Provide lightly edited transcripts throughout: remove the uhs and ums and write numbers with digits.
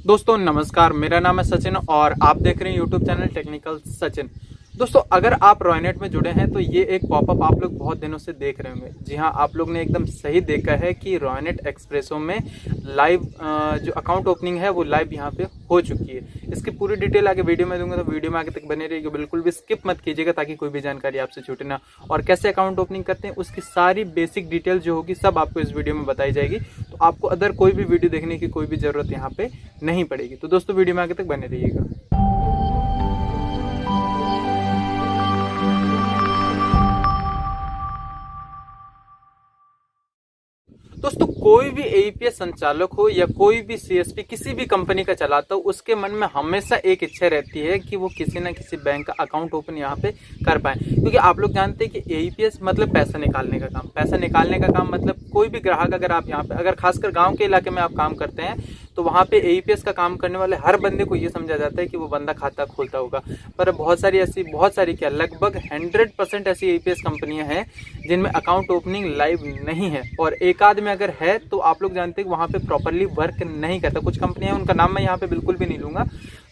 दोस्तों नमस्कार, मेरा नाम है सचिन और आप देख रहे हैं यूट्यूब चैनल टेक्निकल सचिन। दोस्तों अगर आप रॉयनेट में जुड़े हैं तो ये एक पॉपअप आप लोग बहुत दिनों से देख रहे होंगे। जी हाँ, आप लोग ने एकदम सही देखा है कि रॉयनेट एक्सप्रेसो में लाइव जो अकाउंट ओपनिंग है वो लाइव यहाँ पे हो चुकी है। इसकी पूरी डिटेल आगे वीडियो में दूंगा, तो वीडियो में आगे तक बने रहिएगा, बिल्कुल भी स्किप मत कीजिएगा ताकि कोई भी जानकारी आपसे छूटे ना। और कैसे अकाउंट ओपनिंग करते हैं उसकी सारी बेसिक डिटेल जो होगी सब आपको इस वीडियो में बताई जाएगी, तो आपको अदर कोई भी वीडियो देखने की कोई भी जरूरत यहाँ पे नहीं पड़ेगी। तो दोस्तों वीडियो में आगे तक बने रहिएगा। दोस्तों कोई भी एईपीएस संचालक हो या कोई भी सीएसपी किसी भी कंपनी का चलाता हो, उसके मन में हमेशा एक इच्छा रहती है कि वो किसी ना किसी बैंक का अकाउंट ओपन यहाँ पे कर पाए। क्योंकि आप लोग जानते हैं कि एईपीएस मतलब पैसा निकालने का काम। पैसा निकालने का काम मतलब कोई भी ग्राहक अगर आप यहाँ पे, अगर खासकर गाँव के इलाके में आप काम करते हैं तो वहाँ पे एईपीएस का काम करने वाले हर बंदे को ये समझा जाता है कि वो बंदा खाता खोलता होगा। पर बहुत सारी क्या लगभग 100% ऐसी एईपीएस कंपनियां हैं जिनमें अकाउंट ओपनिंग लाइव नहीं है, और एक आध में अगर है तो आप लोग जानते हैं कि वहाँ पे प्रॉपरली वर्क नहीं करता। कुछ कंपनियां हैं, उनका नाम मैं यहाँ पे बिल्कुल भी नहीं लूंगा।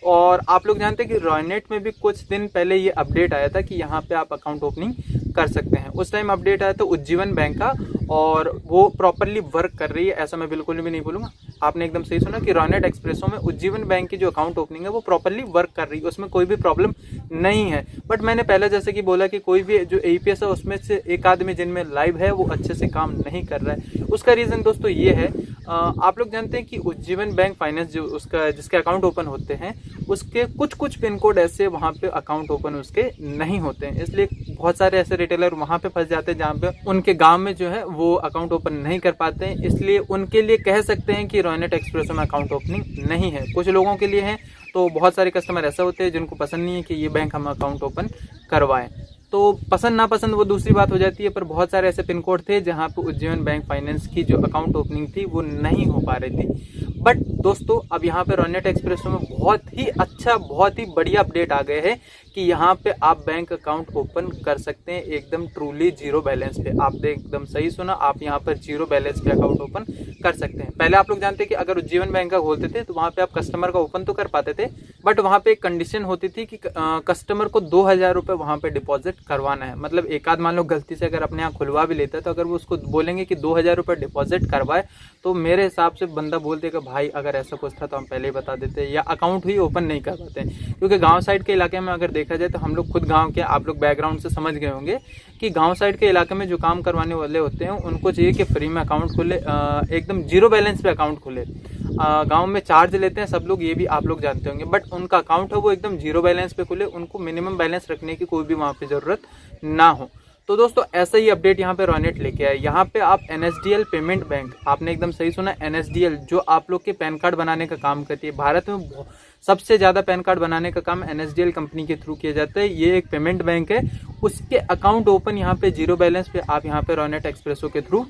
और आप लोग जानते हैं कि रॉयनेट में भी कुछ दिन पहले ये अपडेट आया था कि यहाँ पे आप अकाउंट ओपनिंग कर सकते हैं। उस टाइम अपडेट आया था उज्जीवन बैंक का, और वो प्रॉपरली वर्क कर रही है, ऐसा मैं बिल्कुल भी नहीं बोलूंगा। आपने एकदम सही सुना कि रॉयनेट एक्सप्रेसो में उज्जीवन बैंक की जो अकाउंट ओपनिंग है वो प्रॉपरली वर्क कर रही है, उसमें कोई भी प्रॉब्लम नहीं है। बट मैंने पहले जैसे कि बोला कि कोई भी जो एईपीएस है उसमें से एक आदमी जिनमें लाइव है वो अच्छे से काम नहीं कर रहा है। उसका रीजन दोस्तों ये है, आप लोग जानते हैं कि उज्जीवन बैंक फाइनेंस जो उसका जिसके अकाउंट ओपन होते हैं उसके कुछ पिन कोड ऐसे वहाँ पे अकाउंट ओपन उसके नहीं होते हैं, इसलिए बहुत सारे ऐसे रिटेलर वहाँ पे फंस जाते हैं जहाँ पे उनके गांव में जो है वो अकाउंट ओपन नहीं कर पाते हैं। इसलिए उनके लिए कह सकते हैं कि रॉयनेट एक्सप्रेसो में अकाउंट ओपनिंग नहीं है। कुछ लोगों के लिए है, तो बहुत सारे कस्टमर ऐसा होते हैं जिनको पसंद नहीं है कि ये बैंक हम अकाउंट ओपन करवाएं। तो पसंद ना पसंद वो दूसरी बात हो जाती है, पर बहुत सारे ऐसे पिन कोड थे जहां पे उज्जीवन बैंक फाइनेंस की जो अकाउंट ओपनिंग थी वो नहीं हो पा रही थी। बट दोस्तों अब यहाँ पे रॉयनेट एक्सप्रेसो में बहुत ही अच्छा, बहुत ही बढ़िया अपडेट आ गए हैं कि यहाँ पे आप बैंक अकाउंट ओपन कर सकते हैं एकदम ट्रूली जीरो बैलेंस पे। आपने एकदम सही सुना, आप यहाँ पर जीरो बैलेंस पे अकाउंट ओपन कर सकते हैं। पहले आप लोग जानते हैं कि अगर उज्जीवन बैंक का खोलते थे तो वहाँ पे आप कस्टमर का ओपन तो कर पाते थे, बट वहाँ पे एक कंडीशन होती थी कि कस्टमर को 2000 रुपये वहाँ पे डिपॉजिट करवाना है। मतलब एक आध मान लो गलती से अगर अपने यहाँ खुलवा भी लेता है तो अगर वो उसको बोलेंगे कि 2000 रुपये डिपॉजिट करवाए, तो मेरे हिसाब से बंदा बोल देगा भाई अगर ऐसा कुछ था तो हम पहले ही बता देते, या अकाउंट ही ओपन नहीं कर पाते हैं। क्योंकि गांव साइड के इलाके में अगर देखा जाए तो हम लोग खुद गांव के, आप लोग बैकग्राउंड से समझ गए होंगे कि गांव साइड के इलाके में जो काम करवाने वाले होते हैं उनको चाहिए कि फ्री में अकाउंट खुले, एकदम जीरो बैलेंस पे अकाउंट खुले। गांव में चार्ज लेते हैं सब लोग, ये भी आप लोग जानते होंगे, बट उनका अकाउंट है वो एकदम जीरो बैलेंस पे खुले, उनको मिनिमम बैलेंस रखने की कोई भी वहाँ पे जरूरत ना हो। तो दोस्तों ऐसा ही अपडेट यहाँ पे रॉयनेट लेके आए। यहाँ पे आप एनएसडीएल पेमेंट बैंक, आपने एकदम सही सुना, एनएसडीएल जो आप लोग के पैन कार्ड बनाने का काम करती है। भारत में सबसे ज्यादा पैन कार्ड बनाने का काम एनएसडीएल कंपनी के थ्रू किया जाता है। ये एक पेमेंट बैंक है, उसके अकाउंट ओपन यहाँ पे जीरो बैलेंस पे आप यहाँ पे रॉयनेट एक्सप्रेसो के थ्रू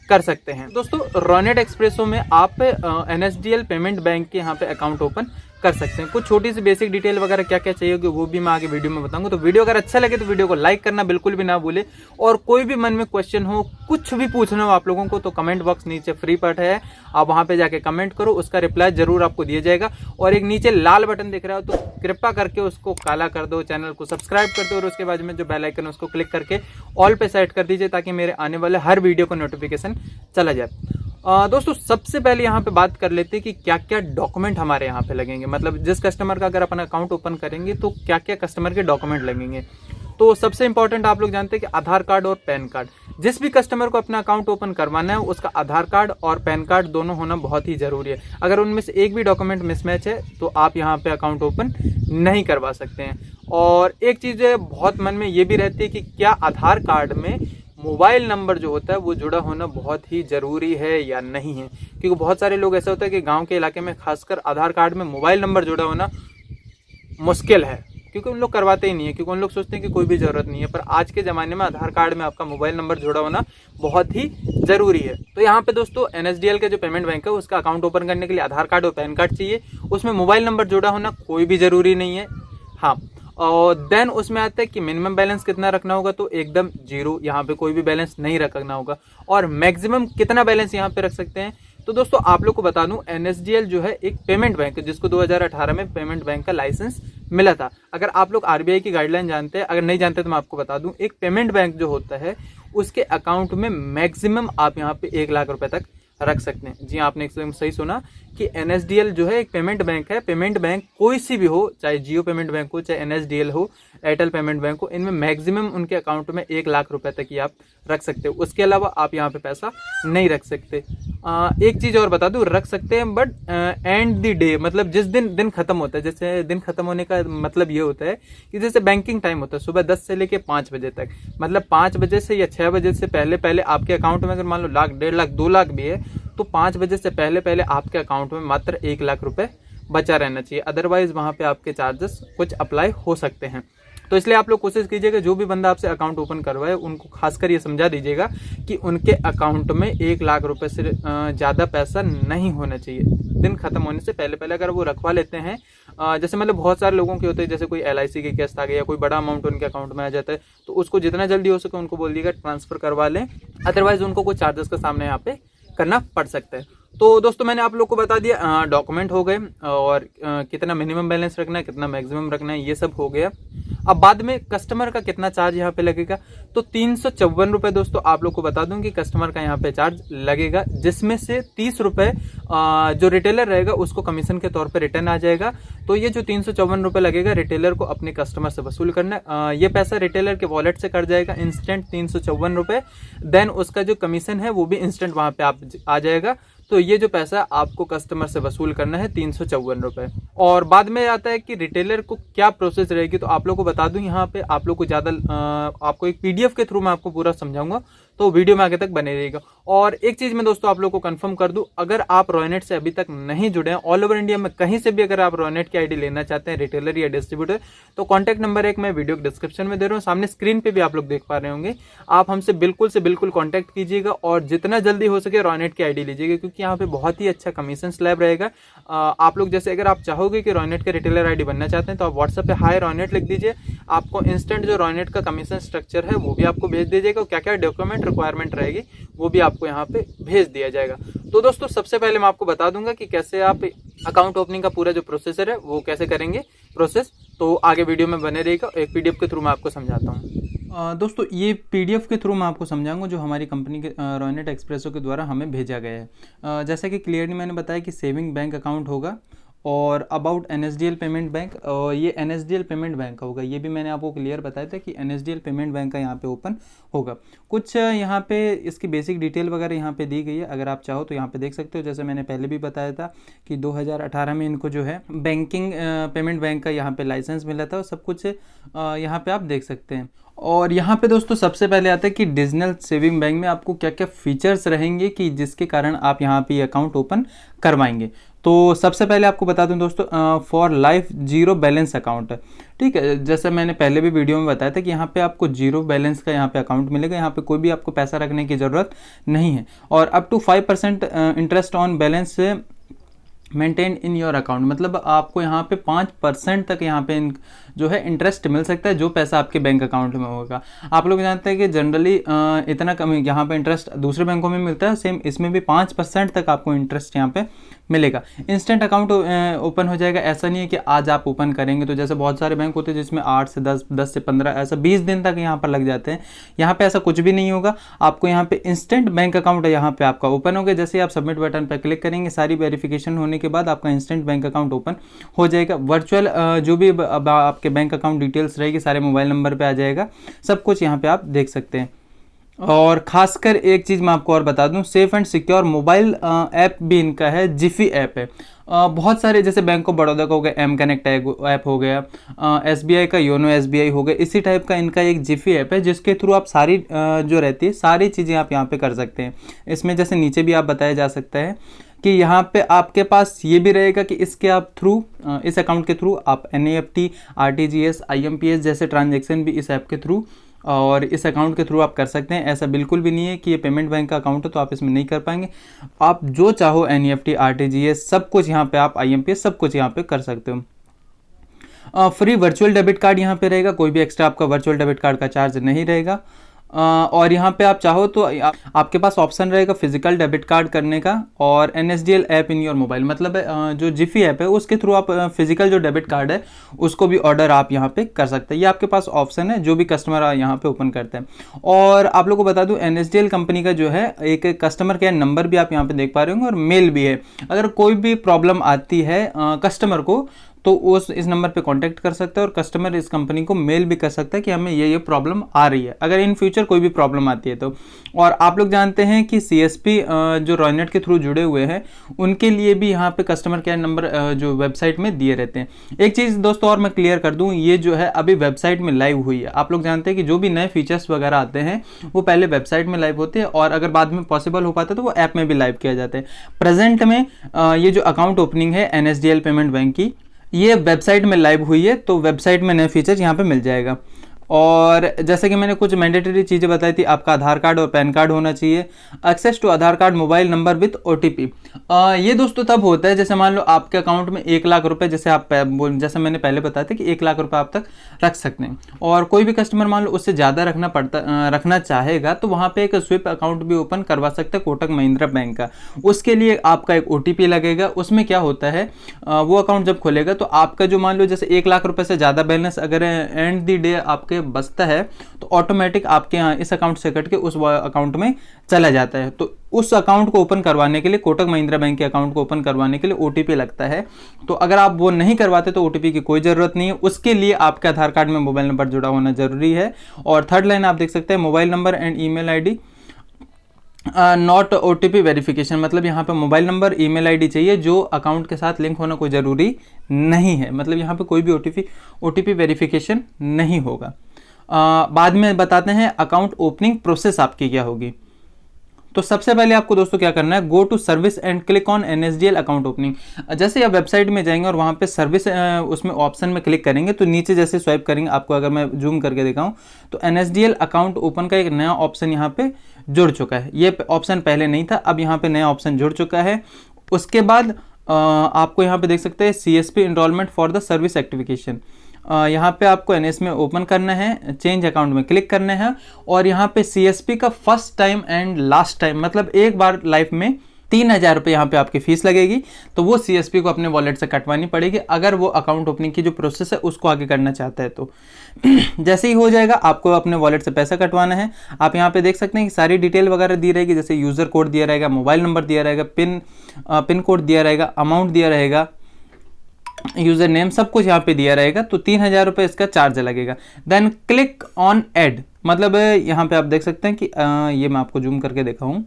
कर सकते हैं। दोस्तों रॉयनेट एक्सप्रेसो में आप एनएसडीएल पेमेंट बैंक के यहाँ पे अकाउंट ओपन कर सकते हैं। कुछ छोटी सी बेसिक डिटेल वगैरह क्या क्या चाहिए होगी वो भी मैं आगे वीडियो में बताऊंगा। तो वीडियो अगर अच्छा लगे तो वीडियो को लाइक करना बिल्कुल भी ना भूले, और कोई भी मन में क्वेश्चन हो, कुछ भी पूछना हो आप लोगों को, तो कमेंट बॉक्स नीचे फ्री पट है, आप वहां पे जाके कमेंट करो, उसका रिप्लाई जरूर आपको दिया जाएगा। और एक नीचे लाल बटन दिख रहा हो तो कृपा करके उसको काला कर दो, चैनल को सब्सक्राइब कर दो, और उसके बाद में जो बेल आइकन है उसको क्लिक करके ऑल पे सेट कर दीजिए ताकि मेरे आने वाले हर वीडियो का नोटिफिकेशन चला जाए। दोस्तों सबसे पहले यहाँ पे बात कर लेते हैं कि क्या क्या डॉक्यूमेंट हमारे यहाँ पे लगेंगे। मतलब जिस कस्टमर का अगर अपन अकाउंट ओपन करेंगे तो क्या क्या कस्टमर के डॉक्यूमेंट लगेंगे। तो सबसे इंपॉर्टेंट आप लोग जानते हैं कि आधार कार्ड और पैन कार्ड। जिस भी कस्टमर को अपना अकाउंट ओपन करवाना है उसका आधार कार्ड और पैन कार्ड दोनों होना बहुत ही जरूरी है। अगर उनमें से एक भी डॉक्यूमेंट मिसमैच है तो आप यहाँ पे अकाउंट ओपन नहीं करवा सकते हैं। और एक चीज बहुत मन में ये भी रहती है कि क्या आधार कार्ड में मोबाइल नंबर जो होता है वो जुड़ा होना बहुत ही जरूरी है या नहीं है। क्योंकि बहुत सारे लोग ऐसा होता है कि गांव के इलाके में खासकर आधार कार्ड में मोबाइल नंबर जुड़ा होना मुश्किल है, क्योंकि उन लोग करवाते ही नहीं है, क्योंकि उन लोग सोचते हैं कि कोई भी जरूरत नहीं है। पर आज के जमाने में आधार कार्ड में आपका मोबाइल नंबर जुड़ा होना बहुत ही जरूरी है। तो यहाँ पे दोस्तों एनएसडीएल का जो पेमेंट बैंक है उसका अकाउंट ओपन करने के लिए आधार कार्ड और पैन कार्ड चाहिए, उसमें मोबाइल नंबर जुड़ा होना कोई भी जरूरी नहीं है। हाँ, और देन उसमें आता है कि मिनिमम बैलेंस कितना रखना होगा, तो एकदम जीरो, यहाँ पे कोई भी बैलेंस नहीं रखना होगा। और मैक्सिमम कितना बैलेंस यहाँ पे रख सकते हैं, तो दोस्तों आप लोग को बता दूं, NSDL जो है एक पेमेंट बैंक है जिसको 2018 में पेमेंट बैंक का लाइसेंस मिला था। अगर आप लोग RBI की गाइडलाइन जानते हैं, अगर नहीं जानते तो मैं आपको बता दूं, एक पेमेंट बैंक जो होता है उसके अकाउंट में मैक्सिमम आप यहाँ पे 1 लाख रुपए तक रख सकते हैं। जी आपने एकदम सही सुना कि NSDL जो है एक पेमेंट बैंक है। पेमेंट बैंक कोई सी भी हो, चाहे जियो पेमेंट बैंक हो, चाहे NSDL हो, एयरटेल पेमेंट बैंक हो, इनमें मैक्सिमम उनके अकाउंट में 1 लाख रुपए तक ही आप रख सकते हो। उसके अलावा आप यहाँ पे पैसा नहीं रख सकते। एक चीज और बता दूं, रख सकते हैं बट एंड द डे, मतलब जिस दिन खत्म होता है, जैसे दिन खत्म होने का मतलब ये होता है कि जैसे बैंकिंग टाइम होता है सुबह 10 से लेके 5 बजे तक, मतलब 5 बजे से या 6 बजे से पहले पहले आपके अकाउंट में अगर मान लो लाख, 1.5 लाख, 2 लाख भी है तो 5 बजे से पहले पहले आपके अकाउंट में मात्र 1 लाख रुपए बचा रहना चाहिए। अदरवाइज वहां पे आपके चार्जेस कुछ अप्लाई हो सकते हैं। तो इसलिए आप लोग कोशिश कीजिएगा, जो भी बंदा आपसे अकाउंट ओपन करवाए उनको खासकर ये समझा दीजिएगा कि उनके अकाउंट में 1 लाख रुपए से ज़्यादा पैसा नहीं होना चाहिए दिन खत्म होने से पहले पहले। अगर वो रखवा लेते हैं, जैसे मतलब बहुत सारे लोगों के होते हैं, जैसे कोई LIC की किस्त आ गई या कोई बड़ा अमाउंट उनके अकाउंट में आ जाता है, तो उसको जितना जल्दी हो सके उनको बोल दिएगा ट्रांसफर करवा लें। अदरवाइज उनको कुछ चार्जेस का सामना यहाँ पे करना पड़ सकता है। तो दोस्तों मैंने आप लोग को बता दिया, डॉक्यूमेंट हो गए और कितना मिनिमम बैलेंस रखना है, कितना मैक्सिमम रखना है, ये सब हो गया। अब बाद में कस्टमर का कितना चार्ज यहाँ पे लगेगा, तो 354 रुपए दोस्तों आप लोग को बता दूं कि कस्टमर का यहाँ पे चार्ज लगेगा, जिसमें से 30 रुपए जो रिटेलर रहेगा उसको कमीशन के तौर पे रिटर्न आ जाएगा। तो ये जो 354 रुपए लगेगा रिटेलर को अपने कस्टमर से वसूल करना है। ये पैसा रिटेलर के वॉलेट से कट जाएगा इंस्टेंट 354 रुपए। देन उसका जो कमीशन है वो भी इंस्टेंट वहां पे आप आ जाएगा। तो ये जो पैसा आपको कस्टमर से वसूल करना है 354 रुपए। और बाद में आता है कि रिटेलर को क्या प्रोसेस रहेगी, तो आप लोग को बता दूं, यहाँ पे आप लोग को ज्यादा आपको एक PDF के थ्रू मैं आपको पूरा समझाऊंगा, तो वीडियो में आगे तक बने रहेगा। और एक चीज मैं दोस्तों आप लोग को कंफर्म कर दूं, अगर आप रॉयनेट से अभी तक नहीं जुड़े हैं, ऑल ओवर इंडिया में कहीं से भी अगर आप रॉयनेट की आईडी लेना चाहते हैं, रिटेलर या डिस्ट्रीब्यूटर, तो कॉन्टैक्ट नंबर एक मैं वीडियो डिस्क्रिप्शन में दे रहा हूँ, सामने स्क्रीन पे भी आप लोग देख पा रहे होंगे। आप हमसे बिल्कुल से बिल्कुल कॉन्टैक्ट कीजिएगा और जितना जल्दी हो सके रॉयनेट की आईडी लीजिएगा, क्योंकि यहाँ पे बहुत ही अच्छा कमीशन स्लैब रहेगा। आप लोग जैसे अगर आप चाहोगे कि रॉयनेट के रिटेलर आईडी बनना चाहते हैं तो आप व्हाट्सएप पे हाय रॉयनेट लिख दीजिए, आपको इंस्टेंट जो रॉयनेट का कमीशन स्ट्रक्चर है वो भी आपको भेज दीजिएगा, क्या क्या डॉक्यूमेंट रिक्वायरमेंट रहेगी वो भी आपको यहाँ पे भेज दिया जाएगा। तो दोस्तों सबसे पहले मैं आपको बता दूंगा कि कैसे आप अकाउंट ओपनिंग का पूरा जो प्रोसेसर है वो कैसे करेंगे प्रोसेस, तो आगे वीडियो में बने रहेगा। एक PDF के थ्रू मैं आपको समझाता हूँ। दोस्तों ये PDF के थ्रू मैं आपको समझाऊंगा जो हमारी कंपनी के रॉयनेट एक्सप्रेसो के द्वारा हमें भेजा गया है। जैसा कि क्लियरली मैंने बताया कि सेविंग बैंक अकाउंट होगा और अबाउट NSDL पेमेंट बैंक, और ये NSDL पेमेंट बैंक का होगा, ये भी मैंने आपको क्लियर बताया था कि NSDL पेमेंट बैंक का यहाँ पे ओपन होगा। कुछ यहाँ पे इसकी बेसिक डिटेल वगैरह यहाँ पे दी गई है, अगर आप चाहो तो यहाँ पे देख सकते हो। जैसे मैंने पहले भी बताया था कि 2018 में इनको जो है बैंकिंग पेमेंट बैंक का यहाँ पे लाइसेंस मिला था, और सब कुछ यहाँ पे आप देख सकते हैं। और यहाँ पे दोस्तों सबसे पहले आता है कि डिजिटल सेविंग बैंक में आपको क्या क्या फीचर्स रहेंगे कि जिसके कारण आप यहाँ पे अकाउंट ओपन करवाएंगे। तो सबसे पहले आपको बता दूं दोस्तों, for life zero balance account, ठीक है। जैसे मैंने पहले भी वीडियो में बताया था कि यहाँ पे आपको जीरो बैलेंस का यहाँ पे अकाउंट मिलेगा, यहाँ पे कोई भी आपको पैसा रखने की ज़रूरत नहीं है। और up to 5% interest on balance maintain in your account, मतलब आपको यहाँ पे 5% तक यहाँ पे जो है इंटरेस्ट मिल सकता है जो पैसा आपके बैंक अकाउंट में होगा। आप लोग जानते हैं कि जनरली इतना कम यहाँ पे इंटरेस्ट दूसरे बैंकों में मिलता है, सेम इसमें भी 5% तक आपको इंटरेस्ट यहाँ पे मिलेगा। इंस्टेंट अकाउंट ओपन हो जाएगा, ऐसा नहीं है कि आज आप ओपन करेंगे तो जैसे बहुत सारे बैंक होते हैं जिसमें 8 से 10, 10 से 15, ऐसा 20 दिन तक यहाँ पर लग जाते हैं। यहाँ पे ऐसा कुछ भी नहीं होगा, आपको यहाँ पे इंस्टेंट बैंक अकाउंट यहाँ पे आपका ओपन हो गया। जैसे आप सबमिट बटन पर क्लिक करेंगे, सारी वेरिफिकेशन होने के बाद आपका इंस्टेंट बैंक अकाउंट ओपन हो जाएगा। वर्चुअल जो भी आपके बैंक अकाउंट डिटेल्स रहेगी सारे मोबाइल नंबर पे आ जाएगा, सब कुछ यहाँ पे आप देख सकते हैं। और खासकर एक चीज़ मैं आपको और बता दूं, safe and secure mobile app भी इनका है, जिफी ऐप है। बहुत सारे जैसे बैंक ऑफ बड़ौदा का हो गया M कनेक्ट ऐप हो गया, SBI का योनो SBI हो गया, इसी टाइप का इनका एक जिफी ऐप है जिसके थ्रू आप सारी जो रहती है सारी चीज़ें आप यहाँ पे कर सकते हैं। इसमें जैसे नीचे भी आप बताया जा सकता है कि यहाँ पे आपके पास ये भी रहेगा कि इसके आप थ्रू इस अकाउंट के थ्रू आप NEFT, RTGS, IMPS जैसे ट्रांजेक्शन भी इस ऐप के थ्रू और इस अकाउंट के थ्रू आप कर सकते हैं। ऐसा बिल्कुल भी नहीं है कि ये पेमेंट बैंक का अकाउंट है तो आप इसमें नहीं कर पाएंगे। आप जो चाहो NEFT, RTGS सब कुछ यहाँ पे आप IMPS सब कुछ यहाँ पे कर सकते हो। फ्री वर्चुअल डेबिट कार्ड यहाँ पे रहेगा, कोई भी एक्स्ट्रा आपका वर्चुअल डेबिट कार्ड का चार्ज नहीं रहेगा। और यहाँ पे आप चाहो तो आपके पास ऑप्शन रहेगा फिजिकल डेबिट कार्ड करने का और NSDL app in your mobile, मतलब जो जिफी ऐप है उसके थ्रू आप फिजिकल जो डेबिट कार्ड है उसको भी ऑर्डर आप यहाँ पे कर सकते हैं। ये आपके पास ऑप्शन है जो भी कस्टमर यहाँ पे ओपन करते हैं। और आप लोगों को बता दूं NSDL कंपनी का जो है एक कस्टमर केयर नंबर भी आप यहाँ पे देख पा रहे होंगे और मेल भी है। अगर कोई भी प्रॉब्लम आती है कस्टमर को तो उस इस नंबर पे कांटेक्ट कर सकते हैं और कस्टमर इस कंपनी को मेल भी कर सकता है कि हमें ये प्रॉब्लम आ रही है, अगर इन फ्यूचर कोई भी प्रॉब्लम आती है तो। और आप लोग जानते हैं कि CSP जो रॉयनेट के थ्रू जुड़े हुए हैं उनके लिए भी यहाँ पे कस्टमर केयर नंबर जो वेबसाइट में दिए रहते हैं। एक चीज़ दोस्तों और मैं क्लियर कर दूँ, ये जो है अभी वेबसाइट में लाइव हुई है। आप लोग जानते हैं कि जो भी नए फीचर्स वगैरह आते हैं वो पहले वेबसाइट में लाइव होते हैं और अगर बाद में पॉसिबल हो पाता है तो वो ऐप में भी लाइव किया जाता है। प्रेजेंट में ये जो अकाउंट ओपनिंग है NSDL पेमेंट बैंक की, ये वेबसाइट में लाइव हुई है, तो वेबसाइट में नए फीचर्स यहाँ पे मिल जाएगा। और जैसे कि मैंने कुछ मैंडेटरी चीज़ें बताई थी, आपका आधार कार्ड और पैन कार्ड होना चाहिए, access to Aadhaar card mobile number with OTP। ये दोस्तों तब होता है जैसे मान लो आपके अकाउंट में 1 लाख रुपए, जैसे मैंने पहले बताया था कि 1 लाख रुपए आप तक रख सकते हैं और कोई भी कस्टमर मान लो उससे ज़्यादा रखना चाहेगा तो वहाँ पर एक स्विप अकाउंट भी ओपन करवा सकते हैं कोटक महिंद्रा बैंक का। उसके लिए आपका एक OTP लगेगा। उसमें क्या होता है, वो अकाउंट जब खोलेगा तो आपका जो मान लो जैसे 1 लाख रुपए से ज़्यादा बैलेंस अगर एंड द डे आपके बचता है तो ऑटोमेटिक आपके यहाँ इस अकाउंट से कट के उस अकाउंट में चला जाता है। तो उस अकाउंट को ओपन करवाने के लिए, कोटक महिंद्रा बैंक के अकाउंट को ओपन करवाने के लिए OTP लगता है। तो अगर आप वो नहीं करवाते तो OTP की कोई ज़रूरत नहीं है। उसके लिए आपके आधार कार्ड में मोबाइल नंबर जुड़ा होना जरूरी है। और थर्ड लाइन आप देख सकते हैं mobile number and email ID not OTP verification, मतलब यहाँ पे मोबाइल नंबर ईमेल आईडी चाहिए जो अकाउंट के साथ लिंक होना कोई ज़रूरी नहीं है, मतलब यहाँ पे कोई भी OTP वेरिफिकेशन नहीं होगा। बाद में बताते हैं अकाउंट ओपनिंग प्रोसेस आपकी क्या होगी। तो सबसे पहले आपको दोस्तों क्या करना है, go to service and click on NSDL account opening. जैसे आप वेबसाइट में जाएंगे और वहाँ पे सर्विस उसमें ऑप्शन में क्लिक करेंगे तो नीचे जैसे स्वाइप करेंगे, आपको अगर मैं जूम करके दिखाऊं तो NSDL अकाउंट ओपन का एक नया ऑप्शन यहाँ पे जुड़ चुका है। ये ऑप्शन पहले नहीं था, अब यहाँ पे नया ऑप्शन जुड़ चुका है। उसके बाद आपको यहाँ पे देख सकते हैं CSP enrolment for the service activation. यहाँ पे आपको NS में ओपन करना है, चेंज अकाउंट में क्लिक करना है और यहाँ पे CSP का first time and last time, मतलब एक बार लाइफ में 3,000 रुपये यहाँ पे आपकी फीस लगेगी। तो वो CSP को अपने वॉलेट से कटवानी पड़ेगी अगर वो अकाउंट ओपनिंग की जो प्रोसेस है उसको आगे करना चाहता है। तो जैसे ही हो जाएगा आपको अपने वॉलेट से पैसा कटवाना है। आप यहाँ पे देख सकते हैं कि सारी डिटेल वगैरह दी रहेगी, जैसे यूज़र कोड दिया रहेगा, मोबाइल नंबर दिया रहेगा, पिन कोड दिया रहेगा, अमाउंट दिया रहेगा, यूजर नेम, सब कुछ यहाँ पे दिया रहेगा। तो 3,000 रुपये इसका चार्ज लगेगा। देन क्लिक ऑन ऐड, मतलब यहाँ पे आप देख सकते हैं कि ये मैं आपको जूम करके दिखाऊं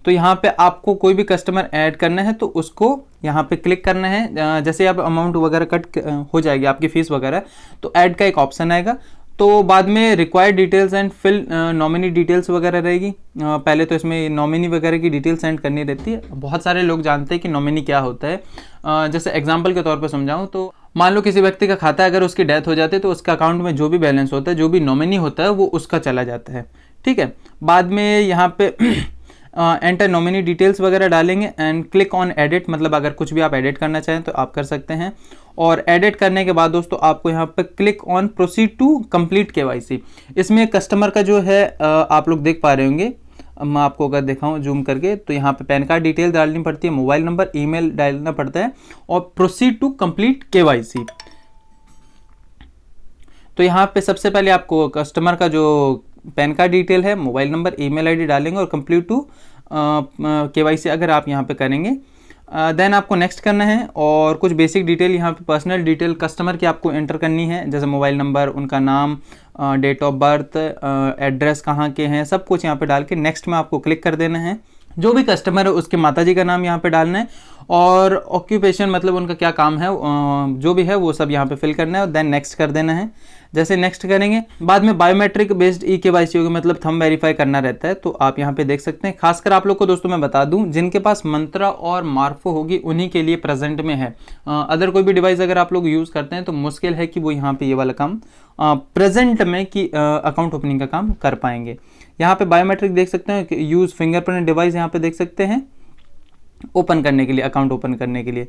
तो यहाँ पे आपको कोई भी कस्टमर ऐड करना है तो उसको यहाँ पे क्लिक करना है। जैसे आप अमाउंट वगैरह कट हो जाएगी आपकी फीस वगैरह तो ऐड का एक ऑप्शन आएगा। तो बाद में required details and fill nominee details वगैरह रहेगी। पहले तो इसमें नॉमिनी वगैरह की डिटेल्स सेंड करनी रहती है। बहुत सारे लोग जानते हैं कि नॉमिनी क्या होता है। जैसे एग्जांपल के तौर पर समझाऊं तो मान लो किसी व्यक्ति का खाता है, अगर उसकी डेथ हो जाती है तो उसका अकाउंट में जो भी बैलेंस होता है, जो भी नॉमिनी होता है वो उसका चला जाता है। ठीक है, बाद में यहाँ पे एंटर नॉमिनी डिटेल्स वगैरह डालेंगे एंड क्लिक ऑन एडिट, मतलब अगर कुछ भी आप एडिट करना चाहें तो आप कर सकते हैं। और एडिट करने के बाद दोस्तों आपको यहाँ पे click on proceed to complete KYC। इसमें कस्टमर का जो है आप लोग देख पा रहे होंगे, मैं आपको अगर दिखाऊं जूम करके तो यहाँ पे पैन कार्ड डिटेल डालनी पड़ती है, मोबाइल नंबर, ईमेल डालना पड़ता है और प्रोसीड टू कंप्लीट KYC। तो यहाँ पे सबसे पहले आपको कस्टमर का जो पैन कार्ड डिटेल है, मोबाइल नंबर, ईमेल आईडी डालेंगे और कंप्लीट टू KYC अगर आप यहाँ पे करेंगे देन आपको नेक्स्ट करना है। और कुछ बेसिक डिटेल यहाँ पे पर्सनल डिटेल कस्टमर की आपको एंटर करनी है, जैसे मोबाइल नंबर, उनका नाम, डेट ऑफ बर्थ, एड्रेस कहाँ के हैं, सब कुछ यहाँ पे डाल के नेक्स्ट में आपको क्लिक कर देना है। जो भी कस्टमर है उसके माताजी का नाम यहाँ पे डालना है और ऑक्यूपेशन, मतलब उनका क्या काम है, जो भी है वो सब यहाँ पे फिल करना है और देन नेक्स्ट कर देना है। जैसे नेक्स्ट करेंगे बाद में बायोमेट्रिक बेस्ड KYC होगी, मतलब थंब वेरीफाई करना रहता है। तो आप यहाँ पे देख सकते हैं। खासकर आप लोग को दोस्तों मैं बता दूं, जिनके पास मंत्रा और मार्फो होगी उन्हीं के लिए प्रेजेंट में है। अदर कोई भी डिवाइस अगर आप लोग यूज़ करते हैं तो मुश्किल है कि वो यहाँ पे ये वाला काम प्रेजेंट में कि अकाउंट ओपनिंग का काम कर पाएंगे। यहाँ पे बायोमेट्रिक देख सकते हैं, यूज़ फिंगरप्रिंट डिवाइस यहाँ पे देख सकते हैं ओपन करने के लिए, अकाउंट ओपन करने के लिए।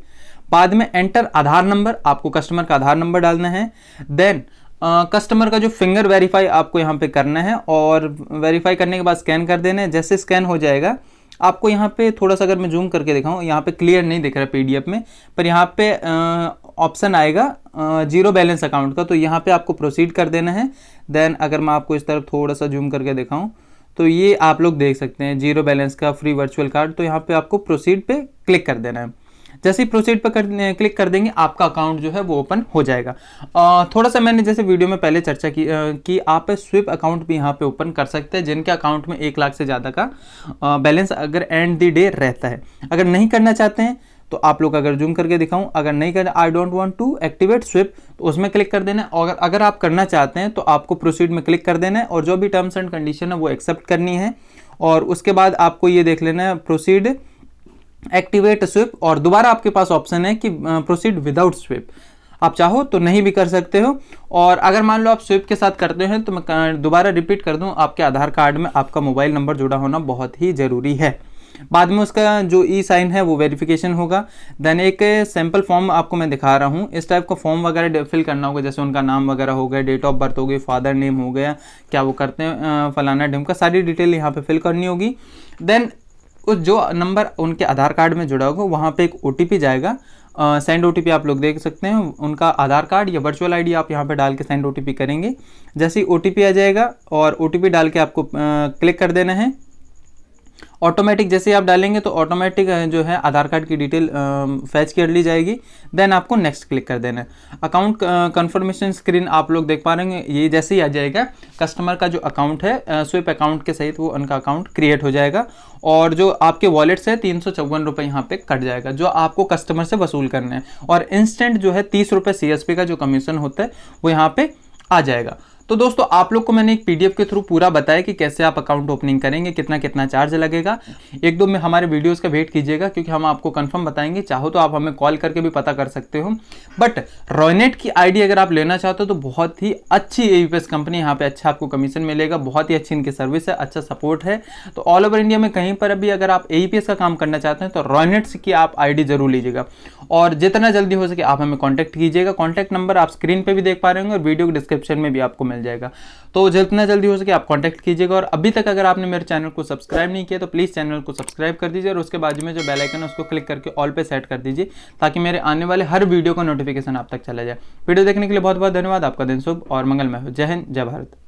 बाद में एंटर आधार नंबर, आपको कस्टमर का आधार नंबर डालना है। देन कस्टमर का जो फिंगर वेरीफाई आपको यहाँ पे करना है, और वेरीफाई करने के बाद स्कैन कर देना है। जैसे स्कैन हो जाएगा आपको यहाँ पे थोड़ा सा अगर मैं जूम करके दिखाऊं, यहाँ पे क्लियर नहीं दिख रहा पीडीएफ में, पर यहाँ पे ऑप्शन आएगा जीरो बैलेंस अकाउंट का, तो यहाँ पे आपको प्रोसीड कर देना है। देन अगर मैं आपको इस तरफ थोड़ा सा जूम करके दिखाऊं तो ये आप लोग देख सकते हैं जीरो बैलेंस का फ्री वर्चुअल कार्ड, तो यहाँ पे आपको प्रोसीड पे क्लिक कर देना है। जैसे ही प्रोसीड पर क्लिक कर देंगे आपका अकाउंट जो है वो ओपन हो जाएगा। थोड़ा सा मैंने जैसे वीडियो में पहले चर्चा की कि आप स्विप अकाउंट भी यहाँ पे ओपन कर सकते हैं जिनके अकाउंट में 1 लाख से ज़्यादा का बैलेंस अगर एंड द डे रहता है। अगर नहीं करना चाहते हैं तो आप लोग अगर जूम करके दिखाऊं, अगर नहीं करना I don't want to activate sweep तो उसमें क्लिक कर देना है, और अगर आप करना चाहते हैं तो आपको प्रोसीड में क्लिक कर देना है और जो भी टर्म्स एंड कंडीशन है वो एक्सेप्ट करनी है। और उसके बाद आपको ये देख लेना है प्रोसीड एक्टिवेट स्विप, और दोबारा आपके पास ऑप्शन है कि प्रोसीड विदाउट स्विप, आप चाहो तो नहीं भी कर सकते हो। और अगर मान लो आप स्विप के साथ करते हैं तो मैं दोबारा रिपीट कर दूं, आपके आधार कार्ड में आपका मोबाइल नंबर जुड़ा होना बहुत ही ज़रूरी है। बाद में उसका जो ई साइन है वो वेरिफिकेशन होगा। देन एक सैम्पल फॉर्म आपको मैं दिखा रहा हूँ, इस टाइप का फॉर्म वगैरह फिल करना होगा, जैसे उनका नाम वगैरह हो गया, डेट ऑफ बर्थ हो गई, फादर नेम हो गया, क्या वो करते हैं फलाना ढिमका, सारी डिटेल यहाँ पे फिल करनी होगी। देन उस जो नंबर उनके आधार कार्ड में जुड़ा होगा वहाँ पे एक ओटीपी जाएगा, सेंड ओटीपी आप लोग देख सकते हैं, उनका आधार कार्ड या वर्चुअल आईडी आप यहाँ पे डाल के सेंड ओटीपी करेंगे। जैसे ही ओटीपी आ जाएगा और ओटीपी डाल के आपको क्लिक कर देना है। ऑटोमेटिक जैसे आप डालेंगे तो ऑटोमेटिक जो है आधार कार्ड की डिटेल फैच कर ली जाएगी। देन आपको नेक्स्ट क्लिक कर देना है। अकाउंट कंफर्मेशन स्क्रीन आप लोग देख पा रहे हैं, ये जैसे ही आ जाएगा कस्टमर का जो अकाउंट है स्विप अकाउंट के सहित वो उनका अकाउंट क्रिएट हो जाएगा, और जो आपके वॉलेट से 354 रुपये यहाँ पे कट जाएगा जो आपको कस्टमर से वसूल करना है, और इंस्टेंट जो है 30 रुपये CSP का जो कमीशन होता है वो यहाँ पे आ जाएगा। तो दोस्तों आप लोग को मैंने एक पीडीएफ के थ्रू पूरा बताया कि कैसे आप अकाउंट ओपनिंग करेंगे, कितना कितना चार्ज लगेगा। एक दो में हमारे वीडियोस का वेट कीजिएगा क्योंकि हम आपको कंफर्म बताएंगे, चाहो तो आप हमें कॉल करके भी पता कर सकते हो। बट रॉयनेट की आईडी अगर आप लेना चाहते हो तो बहुत ही अच्छी AVPS कंपनी, यहाँ पे अच्छा आपको कमीशन मिलेगा, बहुत ही अच्छी इनकी सर्विस है, अच्छा सपोर्ट है। तो ऑल ओवर इंडिया में कहीं पर भी अगर आप AVPS का काम करना चाहते हैं तो रॉयनेट की आप आईडी जरूर लीजिएगा, और जितना जल्दी हो सके आप हमें कॉन्टैक्ट कीजिएगा। कॉन्टैक्ट नंबर आप स्क्रीन पर भी देख पा रहे होंगे और वीडियो के डिस्क्रिप्शन में भी आपको मिल जाएगा, तो जितना जल्दी हो सके आप कांटेक्ट कीजिएगा। और अभी तक अगर आपने मेरे चैनल को सब्सक्राइब नहीं किया तो प्लीज़ चैनल को सब्सक्राइब कर दीजिए, और उसके बाजू में जो बेल आइकन है उसको क्लिक करके ऑल पे सेट कर दीजिए ताकि मेरे आने वाले हर वीडियो का नोटिफिकेशन आप तक चला जाए। वीडियो देखने के लिए बहुत बहुत धन्यवाद। आपका दिन शुभ और मंगलमय हो। जय हिंद, जय भारत।